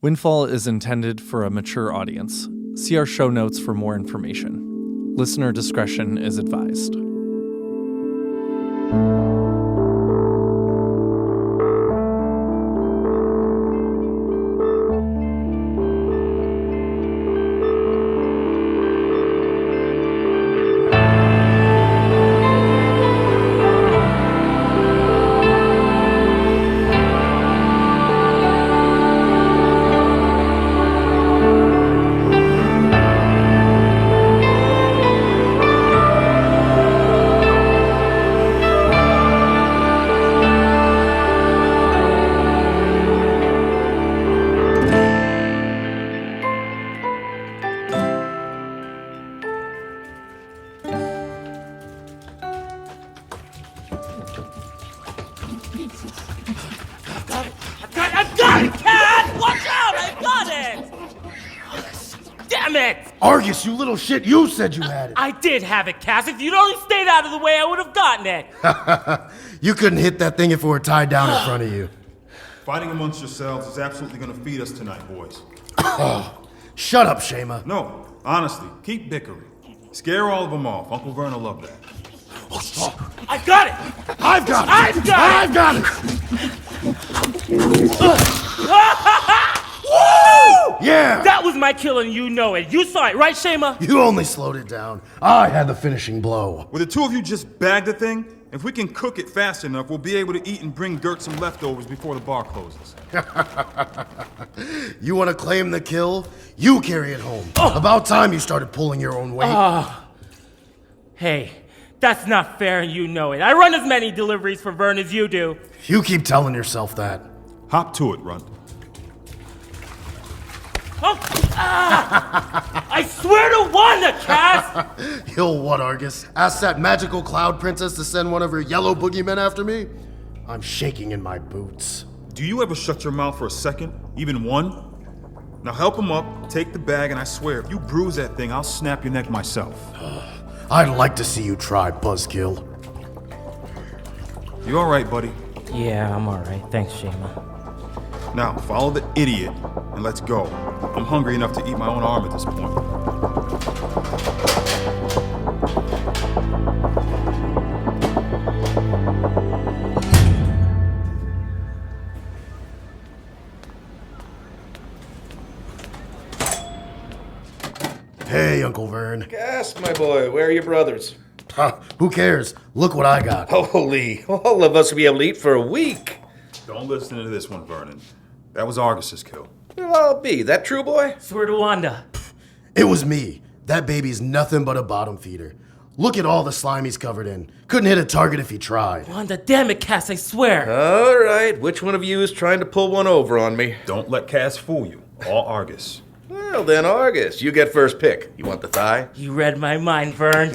Windfall is intended for a mature audience. See our show notes for more information. Listener discretion is advised. Argus, you little shit, you said you had it. I did have it, Cass. If you'd only stayed out of the way, I would have gotten it. You couldn't hit that thing if it were tied down in front of you. Fighting amongst yourselves is absolutely going to feed us tonight, boys. Shut up, Shaima. No, honestly, keep bickering. Scare all of them off. Uncle Vern will love that. I've got it! I've got it! I've got it! Woo! Yeah! That was my kill and you know it. You saw it, right, Shaima? You only slowed it down. I had the finishing blow. Will the two of you just bag the thing? If we can cook it fast enough, we'll be able to eat and bring Gert some leftovers before the bar closes. You want to claim the kill? You carry it home. About time you started pulling your own weight. Hey, that's not fair and you know it. I run as many deliveries for Vern as you do. You keep telling yourself that. Hop to it, Runt. I swear to Wanda, Cass! You'll what, Argus? Ask that magical cloud princess to send one of her yellow boogeymen after me? I'm shaking in my boots. Do you ever shut your mouth for a second? Even one? Now help him up, take the bag, and I swear, if you bruise that thing, I'll snap your neck myself. I'd like to see you try, Buzzkill. You alright, buddy? Yeah, I'm alright. Thanks, Shaima. Now, follow the idiot, and let's go. I'm hungry enough to eat my own arm at this point. Hey, Uncle Vern. Cass, my boy, where are your brothers? Who cares? Look what I got. Holy, all of us will be able to eat for a week. Don't listen to this one, Vernon. That was Argus's kill. Well, I'll be. That true, boy? Swear to Wanda. It was me. That baby's nothing but a bottom feeder. Look at all the slime he's covered in. Couldn't hit a target if he tried. Wanda, damn it, Cass, I swear. All right, which one of you is trying to pull one over on me? Don't let Cass fool you. All Argus. Well, then, Argus, you get first pick. You want the thigh? You read my mind, Vern.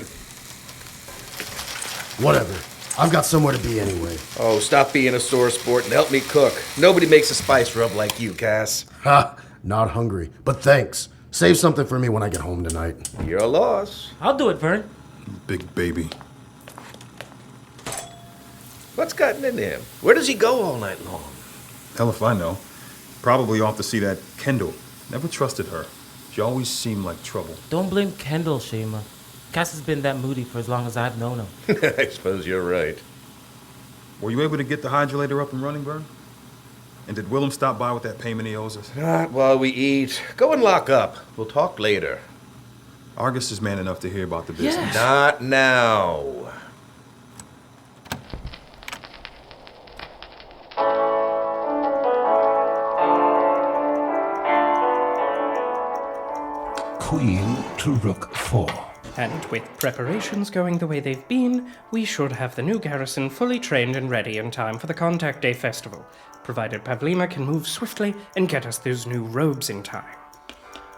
Whatever. I've got somewhere to be anyway. Oh, stop being a sore sport and help me cook. Nobody makes a spice rub like you, Cass. Ha! Not hungry. But thanks. Save something for me when I get home tonight. Your loss. I'll do it, Vern. Big baby. What's gotten into him? Where does he go all night long? Hell if I know. Probably off to see that Kendall. Never trusted her. She always seemed like trouble. Don't blame Kendall, Shaima. Cass has been that moody for as long as I've known him. I suppose you're right. Were you able to get the hydrolator up and running, Vern? And did Willem stop by with that payment he owes us? Not while we eat. Go and lock up. We'll talk later. Argus is man enough to hear about the business. Yes. Not now. Queen to Rook 4. And with preparations going the way they've been, we should have the new garrison fully trained and ready in time for the Contact Day Festival, provided Pavlima can move swiftly and get us those new robes in time.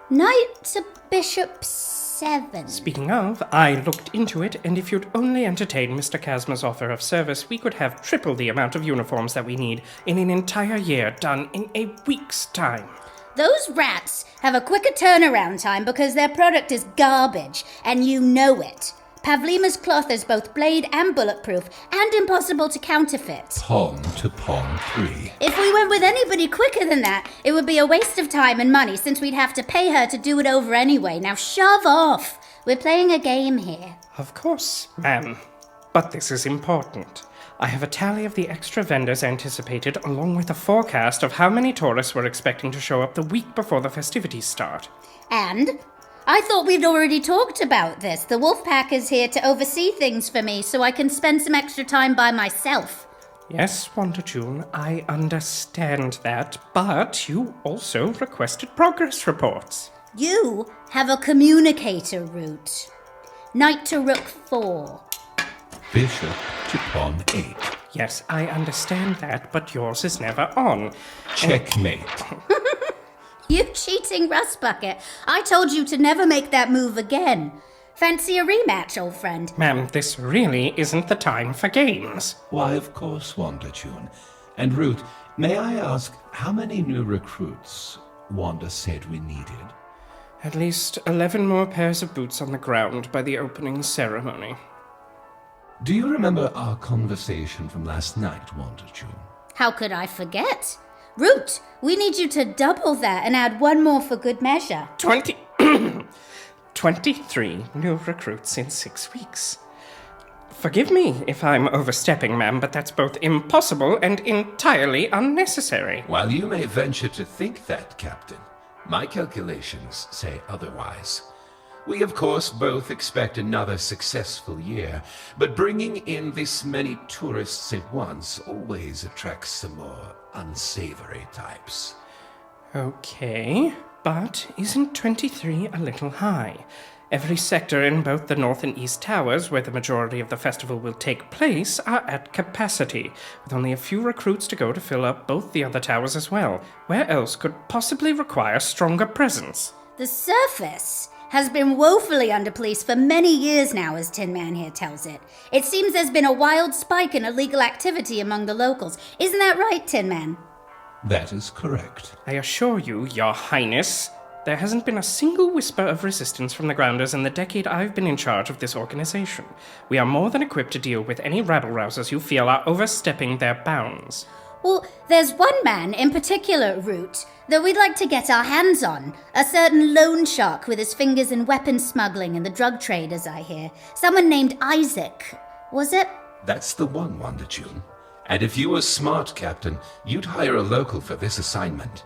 Knight to Bishop 7. Speaking of, I looked into it, and if you'd only entertain Mr. Chasma's offer of service, we could have triple the amount of uniforms that we need in an entire year done in a week's time. Those rats have a quicker turnaround time because their product is garbage, and you know it. Pavlima's cloth is both blade and bulletproof, and impossible to counterfeit. Pawn to pawn 3. If we went with anybody quicker than that, it would be a waste of time and money, since we'd have to pay her to do it over anyway. Now shove off. We're playing a game here. Of course, ma'am. But this is important. I have a tally of the extra vendors anticipated, along with a forecast of how many tourists we're expecting to show up the week before the festivities start. And? I thought we'd already talked about this. The Wolfpac is here to oversee things for me, so I can spend some extra time by myself. Yes, Wanda June, I understand that, but you also requested progress reports. You have a communicator route. Knight to rook 4. Bishop to pawn 8. Yes, I understand that, but yours is never on. Checkmate. You cheating rust bucket. I told you to never make that move again. Fancy a rematch, old friend? Ma'am, this really isn't the time for games. Why, of course, Wanda June. And Root, may I ask how many new recruits Wanda said we needed? At least 11 more pairs of boots on the ground by the opening ceremony. Do you remember our conversation from last night, Wanda June? How could I forget? Root, we need you to double that and add one more for good measure. 23 new recruits in 6 weeks. Forgive me if I'm overstepping, ma'am, but that's both impossible and entirely unnecessary. While you may venture to think that, Captain, my calculations say otherwise. We, of course, both expect another successful year, but bringing in this many tourists at once always attracts some more unsavory types. Okay, but isn't 23 a little high? Every sector in both the North and East Towers, where the majority of the festival will take place, are at capacity, with only a few recruits to go to fill up both the other towers as well. Where else could possibly require stronger presence? The surface has been woefully under police for many years now, as Tin Man here tells it. It seems there's been a wild spike in illegal activity among the locals. Isn't that right, Tin Man? That is correct. I assure you, Your Highness, there hasn't been a single whisper of resistance from the Grounders in the decade I've been in charge of this organization. We are more than equipped to deal with any rabble-rousers you feel are overstepping their bounds. Well, there's one man in particular, Root, that we'd like to get our hands on. A certain loan shark with his fingers in weapon smuggling and the drug trade, as I hear. Someone named Isaac. Was it? That's the one, Wanda June. And if you were smart, Captain, you'd hire a local for this assignment.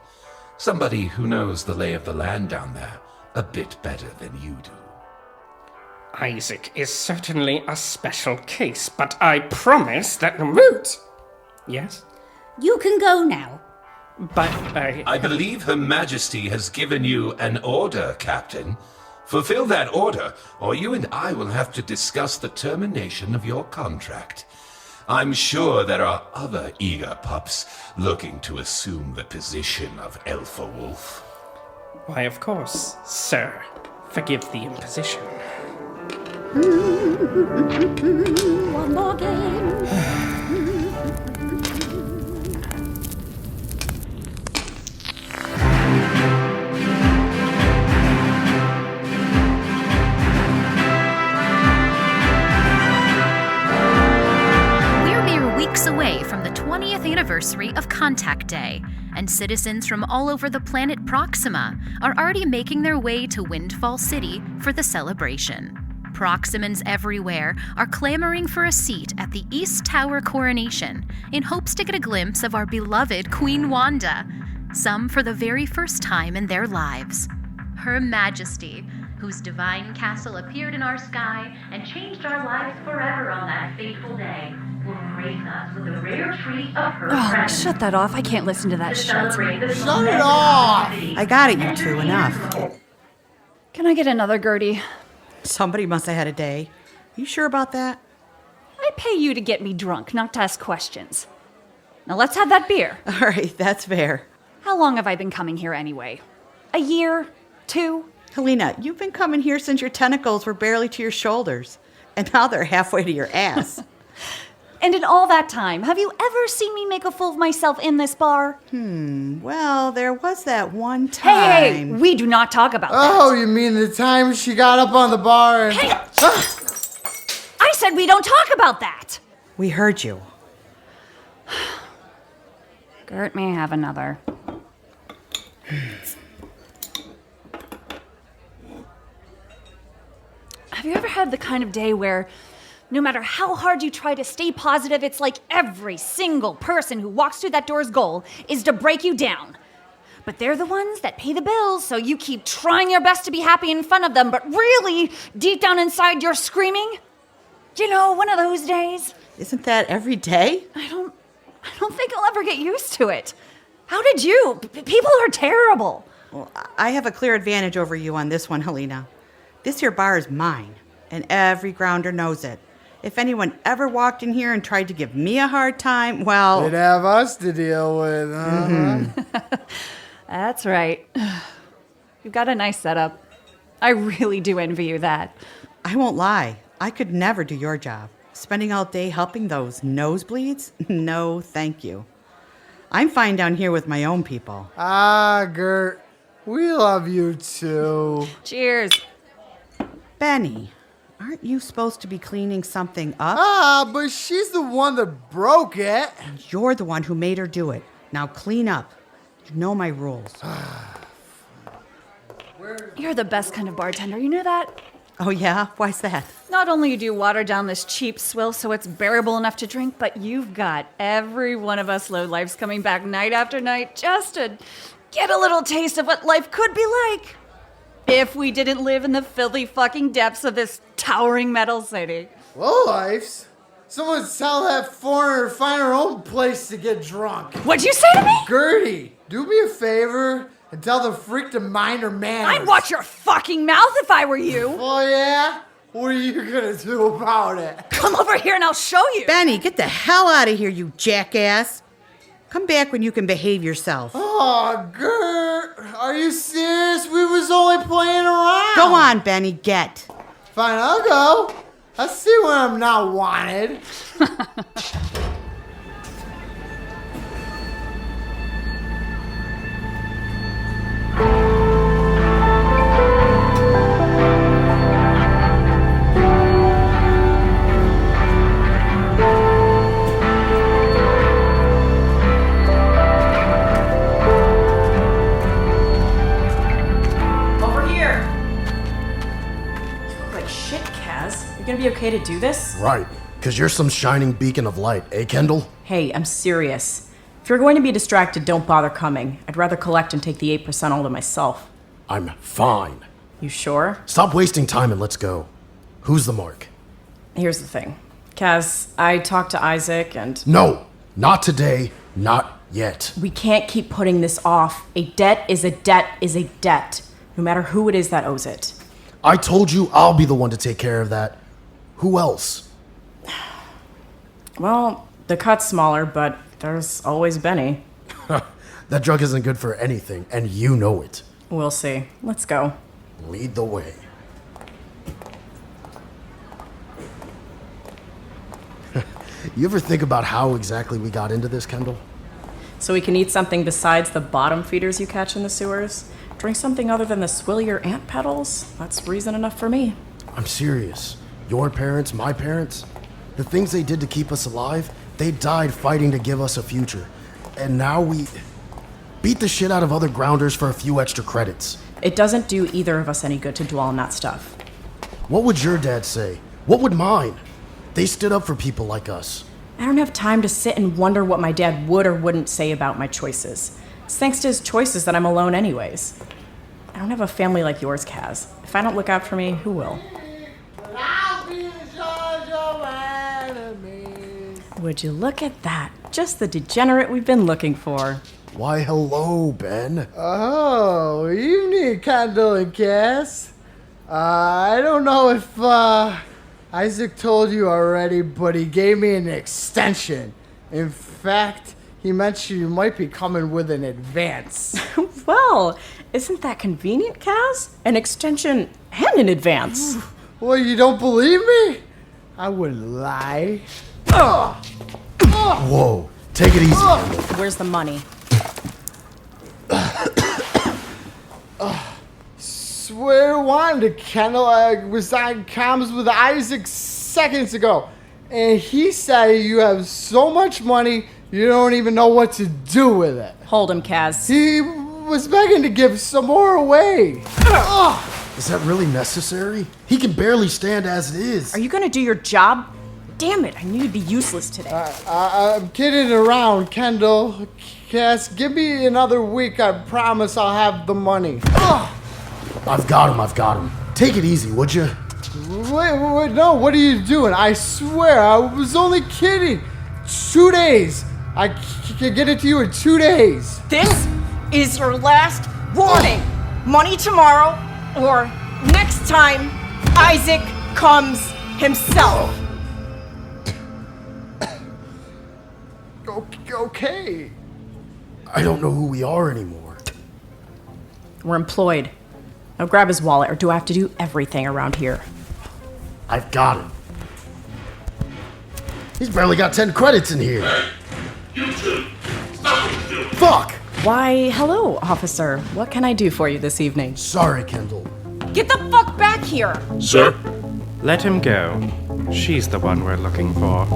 Somebody who knows the lay of the land down there a bit better than you do. Isaac is certainly a special case, but I promise that... Root! Yes? You can go now. But I believe Her Majesty has given you an order, Captain. Fulfill that order, or you and I will have to discuss the termination of your contract. I'm sure there are other eager pups looking to assume the position of Alpha Wolf. Why, of course, sir. Forgive the imposition. One more game. Away from the 20th anniversary of Contact Day, and citizens from all over the planet Proxima are already making their way to Windfall City for the celebration. Proximans everywhere are clamoring for a seat at the East Tower coronation in hopes to get a glimpse of our beloved Queen Wanda, some for the very first time in their lives. Her Majesty, whose divine castle appeared in our sky and changed our lives forever on that fateful day, will grace us with a rare treat of her presence. Shut that off. I can't listen to that shit. Shut it off! I got it, you two. Enough. Can I get another Gertie? Somebody must have had a day. You sure about that? I pay you to get me drunk, not to ask questions. Now let's have that beer. All right, that's fair. How long have I been coming here anyway? A year? 2? Helina, you've been coming here since your tentacles were barely to your shoulders. And now they're halfway to your ass. And in all that time, have you ever seen me make a fool of myself in this bar? Well, there was that one time. Hey, we do not talk about that. Oh, you mean the time she got up on the bar and... Hey! said we don't talk about that. We heard you. Gert may have another. Have you ever had the kind of day where no matter how hard you try to stay positive, it's like every single person who walks through that door's goal is to break you down? But they're the ones that pay the bills, so you keep trying your best to be happy in front of them, but really, deep down inside, you're screaming? You know, one of those days. Isn't that every day? I don't think I'll ever get used to it. How did you? People are terrible. Well, I have a clear advantage over you on this one, Helina. This here bar is mine, and every grounder knows it. If anyone ever walked in here and tried to give me a hard time, well... They'd have us to deal with, Mm-hmm. That's right. You've got a nice setup. I really do envy you that. I won't lie. I could never do your job. Spending all day helping those nosebleeds? No, thank you. I'm fine down here with my own people. Ah, Gert, we love you too. Cheers. Benny, aren't you supposed to be cleaning something up? Ah, but she's the one that broke it. You're the one who made her do it. Now clean up. You know my rules. You're the best kind of bartender, you know that? Oh yeah? Why's that? Not only do you water down this cheap swill so it's bearable enough to drink, but you've got every one of us lowlifes coming back night after night just to get a little taste of what life could be like if we didn't live in the filthy fucking depths of this towering metal city. Lowlifes? Someone tell that foreigner to find her own place to get drunk. What'd you say to me? Gertie, do me a favor and tell the freak to mind her manners. I'd watch your fucking mouth if I were you. Oh yeah? What are you gonna do about it? Come over here and I'll show you. Benny, get the hell out of here, you jackass. Come back when you can behave yourself. Oh, Gert, are you serious? We was only playing around. Go on, Benny, get. Fine, I'll go. I'll see when I'm not wanted. Gonna be okay to do this? Right, because you're some shining beacon of light, eh, Kendall? Hey, I'm serious. If you're going to be distracted, don't bother coming. I'd rather collect and take the 8% all to myself. I'm fine. You sure? Stop wasting time and let's go. Who's the mark? Here's the thing. Kaz, I talked to Isaac and... No, not today, not yet. We can't keep putting this off. A debt is a debt is a debt, no matter who it is that owes it. I told you I'll be the one to take care of that. Who else? Well, the cut's smaller, but there's always Benny. That drug isn't good for anything, and you know it. We'll see. Let's go. Lead the way. You ever think about how exactly we got into this, Kendall? So we can eat something besides the bottom feeders you catch in the sewers? Drink something other than the swill your ant petals? That's reason enough for me. I'm serious. Your parents, my parents, the things they did to keep us alive, they died fighting to give us a future. And now we beat the shit out of other grounders for a few extra credits. It doesn't do either of us any good to dwell on that stuff. What would your dad say? What would mine? They stood up for people like us. I don't have time to sit and wonder what my dad would or wouldn't say about my choices. It's thanks to his choices that I'm alone anyways. I don't have a family like yours, Kaz. If I don't look out for me, who will? Would you look at that? Just the degenerate we've been looking for. Why, hello, Ben. Oh, evening, Kendall and Cass. I don't know if Isaac told you already, but he gave me an extension. In fact, he mentioned you might be coming with an advance. Well, isn't that convenient, Kaz? An extension and an advance. Well, you don't believe me? I wouldn't lie. Whoa, take it easy, Kendall. Where's the money? Swear to Wanda, Kendall, I was on comms with Isaac seconds ago. And he said you have so much money, you don't even know what to do with it. Hold him, Kaz. He was begging to give some more away. Is that really necessary? He can barely stand as it is. Are you gonna do your job? Damn it, I knew you'd be useless today. I'm kidding around, Kendall. Cass, give me another week. I promise I'll have the money. I've got him. Take it easy, would you? Wait, no, what are you doing? I swear, I was only kidding. 2 days. I can get it to you in 2 days. This is your last warning. Money tomorrow, or next time Isaac comes himself. Okay. I don't know who we are anymore. We're employed. Now grab his wallet, or do I have to do everything around here? I've got it. He's barely got 10 credits in here. Hey, you two, stop what you're doing. Fuck! Why, hello, officer. What can I do for you this evening? Sorry, Kendall. Get the fuck back here! Sir? Let him go. She's the one we're looking for.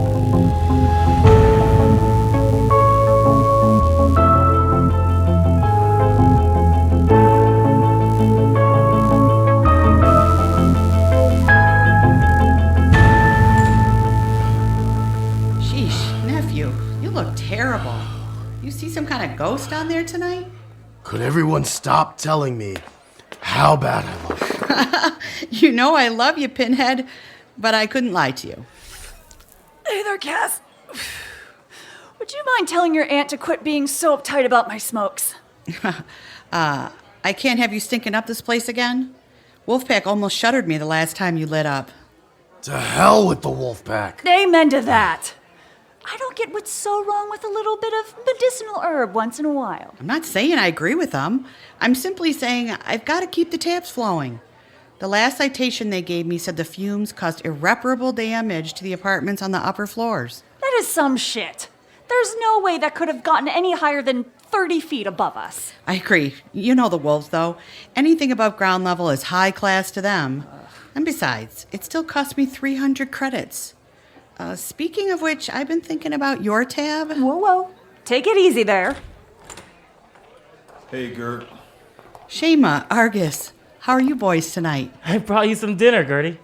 Terrible. You see some kind of ghost down there tonight? Could everyone stop telling me how bad I look? You know I love you, Pinhead, but I couldn't lie to you. Hey there, Cass. Would you mind telling your aunt to quit being so uptight about my smokes? I can't have you stinking up this place again. Wolfpac almost shuttered me the last time you lit up. To hell with the Wolfpac. Amen to that. I don't get what's so wrong with a little bit of medicinal herb once in a while. I'm not saying I agree with them. I'm simply saying I've got to keep the taps flowing. The last citation they gave me said the fumes caused irreparable damage to the apartments on the upper floors. That is some shit. There's no way that could have gotten any higher than 30 feet above us. I agree. You know the wolves, though. Anything above ground level is high class to them. And besides, it still cost me 300 credits. Speaking of which, I've been thinking about your tab. Whoa. Take it easy there. Hey, Gert. Shaima, Argus, how are you boys tonight? I brought you some dinner, Gertie.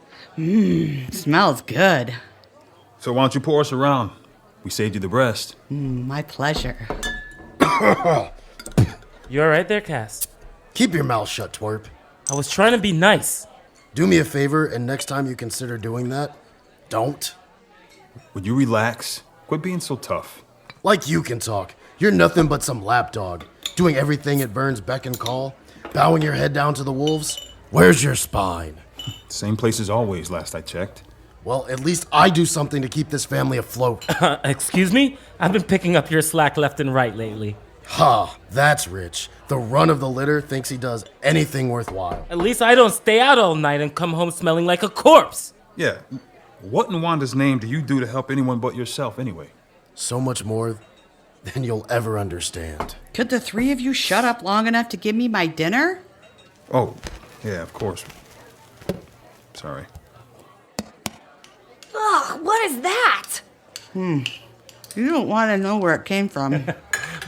Smells good. So why don't you pour us around? We saved you the breast. My pleasure. You all right there, Cass? Keep your mouth shut, twerp. I was trying to be nice. Do me a favor, and next time you consider doing that, don't. Would you relax? Quit being so tough. Like you can talk. You're nothing but some lapdog, doing everything at Vern's beck and call, bowing your head down to the wolves. Where's your spine? Same place as always, last I checked. Well, at least I do something to keep this family afloat. Excuse me? I've been picking up your slack left and right lately. Ha, that's rich. The run of the litter thinks he does anything worthwhile. At least I don't stay out all night and come home smelling like a corpse. Yeah. What in Wanda's name do you do to help anyone but yourself anyway? So much more than you'll ever understand. Could the three of you shut up long enough to give me my dinner? Oh, yeah, of course. Sorry. Ugh, what is that? You don't want to know where it came from.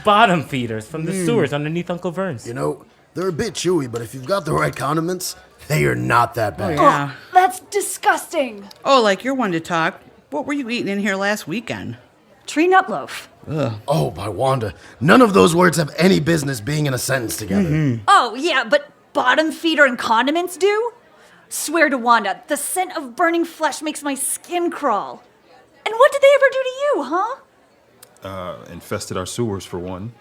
Bottom feeders from the sewers underneath Uncle Vern's. You know, they're a bit chewy, but if you've got the right condiments, they are not that bad. Yeah. That's disgusting. Oh, like you're one to talk. What were you eating in here last weekend? Tree nut loaf. Oh, by Wanda. None of those words have any business being in a sentence together. Oh, yeah, but bottom feeder and condiments do? Swear to Wanda, the scent of burning flesh makes my skin crawl. And what did they ever do to you, huh? Infested our sewers for one.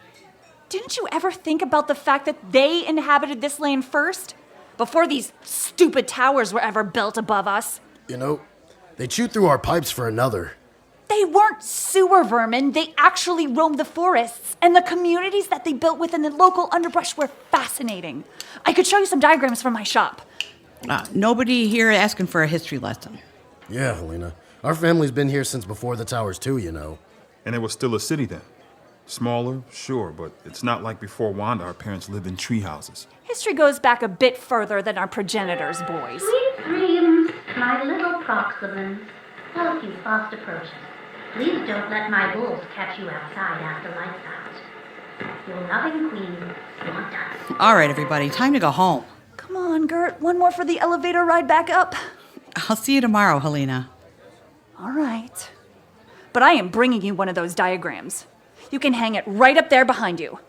Didn't you ever think about the fact that they inhabited this land first? Before these stupid towers were ever built above us? You know, they chewed through our pipes for another. They weren't sewer vermin. They actually roamed the forests. And the communities that they built within the local underbrush were fascinating. I could show you some diagrams from my shop. Nobody here asking for a history lesson. Yeah, Helina. Our family's been here since before the towers too, you know. And it was still a city then. Smaller, sure, but it's not like before Wanda our parents lived in tree houses. History goes back a bit further than our progenitors, boys. Sweet dreams, my little Proximans. Help you fast approaches. Please don't let my wolves catch you outside after lights out. Your loving queen, Wanda. All right, everybody, time to go home. Come on, Gert. One more for the elevator ride back up. I'll see you tomorrow, Helina. All right. But I am bringing you one of those diagrams. You can hang it right up there behind you.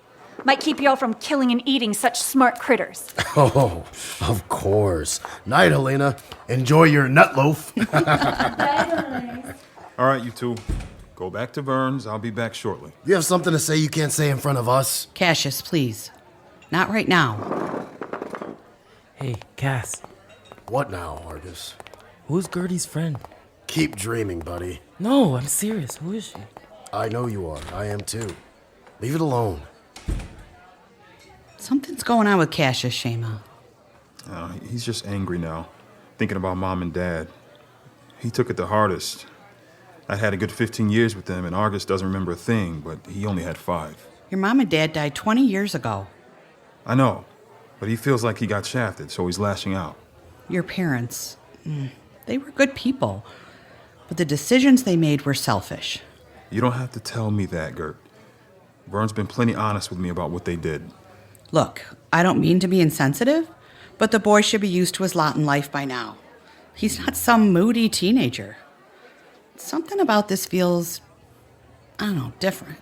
Might keep you all from killing and eating such smart critters. Oh, of course. Night, Helena. Enjoy your nut loaf. All right, you two. Go back to Vern's. I'll be back shortly. You have something to say you can't say in front of us? Cassius, please. Not right now. Hey, Cass. What now, Argus? Who's Gertie's friend? Keep dreaming, buddy. No, I'm serious. Who is she? I know you are. I am too. Leave it alone. Something's going on with Cassius, Shaima. He's just angry now, thinking about Mom and Dad. He took it the hardest. I had a good 15 years with them, and Argus doesn't remember a thing, but he only had 5. Your mom and dad died 20 years ago. I know, but he feels like he got shafted, so he's lashing out. Your parents, they were good people, but the decisions they made were selfish. You don't have to tell me that, Gert. Vern's been plenty honest with me about what they did. Look, I don't mean to be insensitive, but the boy should be used to his lot in life by now. He's not some moody teenager. Something about this feels, I don't know, different.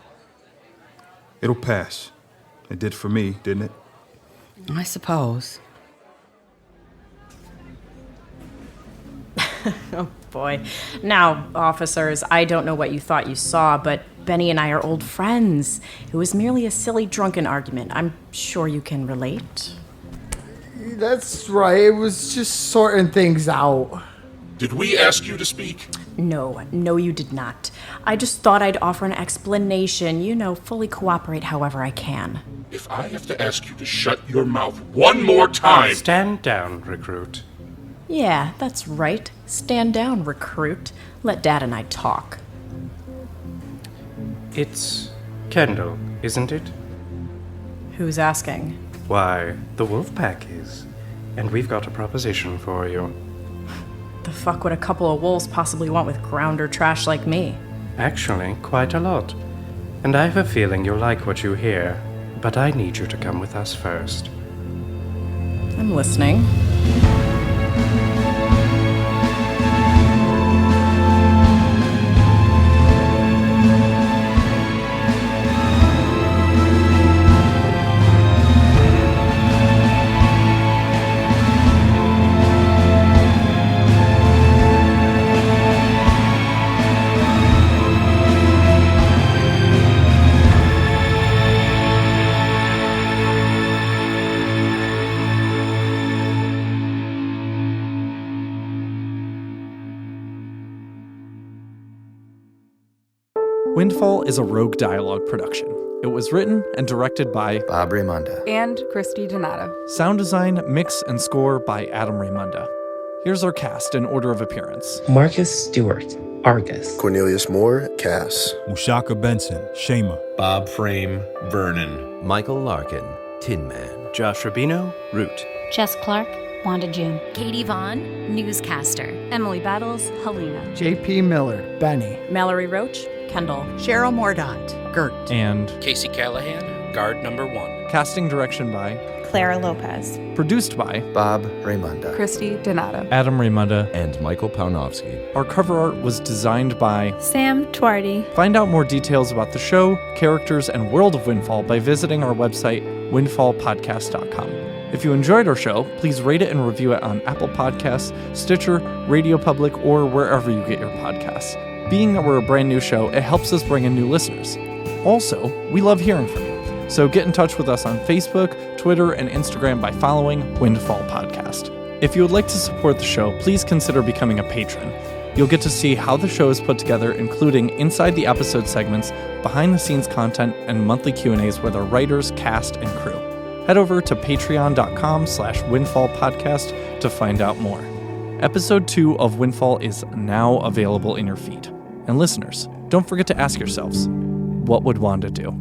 It'll pass. It did for me, didn't it? I suppose. Oh, boy. Now, officers, I don't know what you thought you saw, but Benny and I are old friends. It was merely a silly drunken argument. I'm sure you can relate. That's right. It was just sorting things out. Did we ask you to speak? No, you did not. I just thought I'd offer an explanation, fully cooperate however I can. If I have to ask you to shut your mouth one more time... Stand down, recruit. Yeah, that's right. Stand down, recruit. Let Dad and I talk. It's Kendall, isn't it? Who's asking? Why, the Wolfpac is. And we've got a proposition for you. The fuck would a couple of wolves possibly want with grounder trash like me? Actually, quite a lot. And I have a feeling you'll like what you hear, but I need you to come with us first. I'm listening. Windfall is a Rogue Dialogue production. It was written and directed by Bob Raymonda and Christy Donato. Sound design, mix, and score by Adam Raymonda. Here's our cast in order of appearance. Marcus Stewart, Argus. Cornelius Moore, Cass. Ushaka Benson, Shaima. Bob Frame, Vernon. Michael Larkin, Tin Man. Josh Rubino, Root. Jess Clark, Wanda June. Katie Vaughn, newscaster. Emily Battles, Helina. JP Miller, Benny. Mallory Roach, Kendall. Cheryl Mordaunt, Gert. And Casey Callahan, guard number 1. Casting direction by Clara Lopez. Produced by Bob Raymonda. Christy Donato. Adam Raymonda. And Michael Pawnowski. Our cover art was designed by Sam Twardy. Find out more details about the show, characters, and world of Windfall by visiting our website, windfallpodcast.com. If you enjoyed our show, please rate it and review it on Apple Podcasts, Stitcher, Radio Public, or wherever you get your podcasts. Being that we're a brand new show, it helps us bring in new listeners. Also, we love hearing from you. So get in touch with us on Facebook, Twitter, and Instagram by following Windfall Podcast. If you would like to support the show, please consider becoming a patron. You'll get to see how the show is put together, including inside the episode segments, behind-the-scenes content, and monthly Q&As with our writers, cast, and crew. Head over to patreon.com/windfallpodcast to find out more. Episode 2 of Windfall is now available in your feed. And listeners, don't forget to ask yourselves, what would Wanda do?